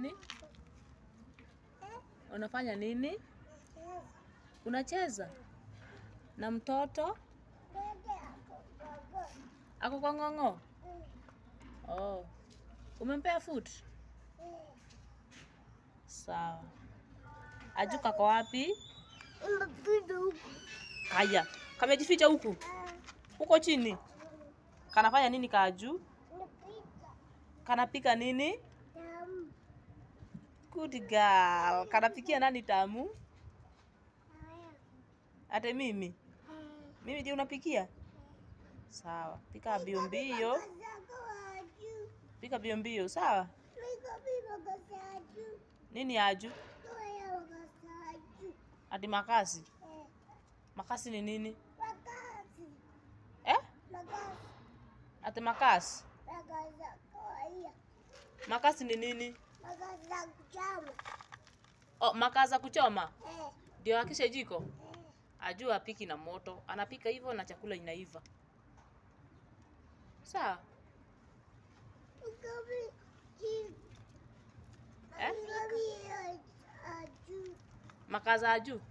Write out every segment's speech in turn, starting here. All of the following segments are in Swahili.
nini? Unafanya nini? Unacheza na mtoto? Ako kwa ng'ong'o? Oh. Umempea food? Sawa. Aju kako wapi? Haya, kamejificha huku. Huko chini. Kanafanya nini Kaju? Kanapika nini? Good girl. Kanapikia nani tamu? Ate mimi? Mimi ndiye unapikia? Sawa. Pika mbio mbio. Pika mbio mbio, sawa? Nini Aju? Ati makasi? Makasi ni nini? Ati makasi? Makasi ni nini? Oh, makaa za kuchoma? Ndio akisha jiko? Aju apiki na moto. Anapika hivyo na chakula inaiva. Sawa? Makaa za Aju?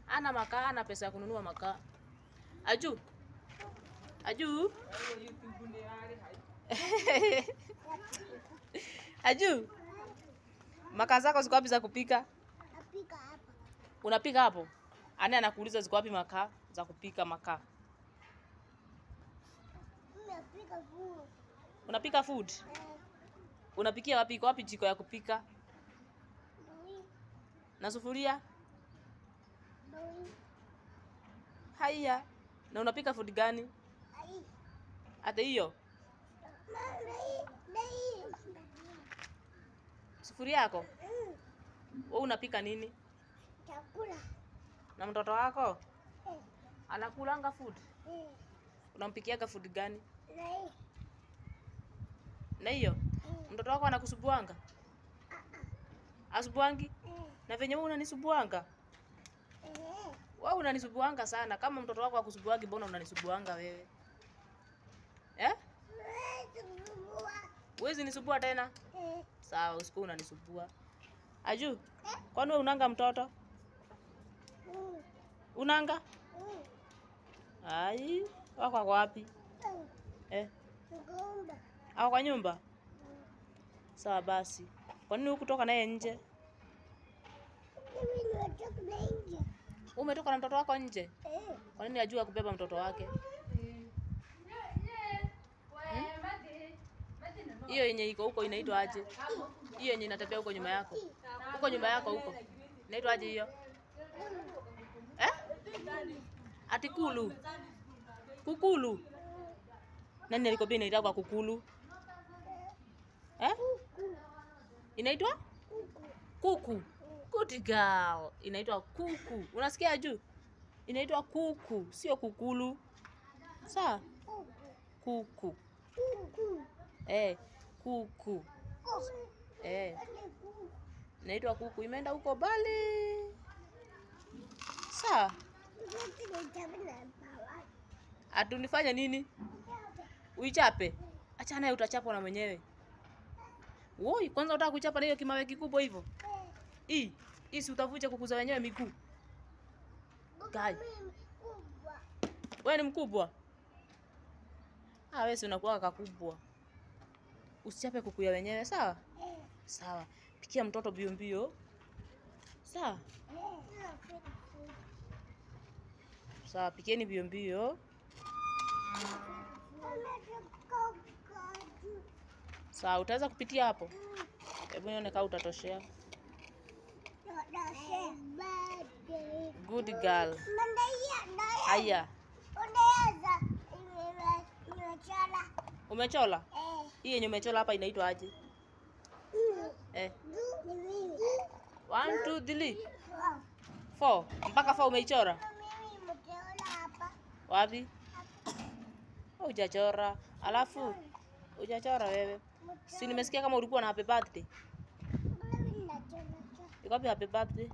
Ana makaa, ana pesa ya kununua makaa. Aju? Aju? Aju? Makaa zako ziko wapi za kupika? Napika hapa. Unapika hapo? Ani anakuuliza ziko wapi makaa za kupika makaa. Napika food. Unapika food? Unapikia wapi? Iko wapi jiko ya kupika? Na sufuria? Haya. Na unapika food gani? Ate hiyo? Sufuria yako? Wewe unapika nini? Chakula. Na mtoto wako? Anakulanga food? Unampikiaga food gani? Na hiyo? Mtoto wako anakusubuanga? Asubuangi? Na venye wewe unanisubuanga? Wewe unanisubuanga sana. Kama mtoto wako akusubuangi, mbona unanisubuanga wewe? Huwezi nisubua tena? Sawa, usiku unanisubua. Aju, kwani wewe unanga mtoto? Unanga? Ai, wako wapi? Ako kwa nyumba? Sawa basi. Kwa nini hukutoka naye nje? Umetoka na mtoto wako nje? Kwa nini Aju akubeba mtoto wake? Hiyo yenye iko huko inaitwa aje? Hiyo yenye inatembea huko nyuma yako. Huko nyuma yako huko. Inaitwa aje hiyo? Ati kulu. Kukulu. Nani alikwambia inaitwa kukulu? Inaitwa? Kuku. Good girl. Inaitwa kuku. Unasikia Aju? Inaitwa kuku, sio kukulu. Sawa? Kuku. Kuku. Inaitwa kuku. Imeenda huko bali. Sawa? Atunifanya nini? Uichape? Acha naye utachapwa na mwenyewe. Woi, kwanza unataka kuchapa na hiyo kimawe kikubwa hivyo? Hii si utavuja kukuza wenyewe miguu. Kai. Wewe ni mkubwa? Wewe si unakuwa kakubwa. Usichape kuku ya wenyewe, sawa? Sawa. Pikia mtoto mbio mbio. Sawa? Sawa, pikieni mbio mbio. Sawa, utaweza kupitia hapo? Hebu nione kama utatoshea. Good girl. Haya. Umechola? Hii yenye umechola hapa inaitwa aje? 1 2 3 4. Mpaka 4 umeichora? Wapi? Hujachora. Alafu hujachora wewe. Si nimesikia kama ulikuwa na happy birthday. Iko wapi happy birthday?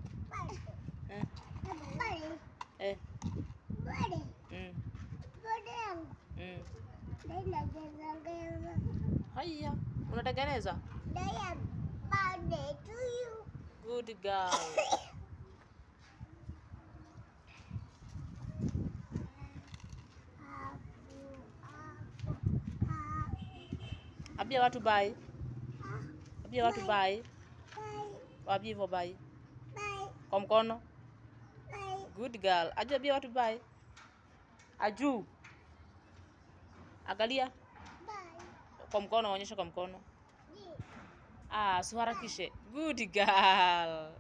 Haya, unatengeneza? Good girl. Ambia watu bye. Ambia watu bye. Waambie hivyo bye. Kwa mkono. Good girl. Aju ambia watu bye. Aju. Angalia. Kwa mkono, onyesha kwa mkono. Usiharakishe. Good girl.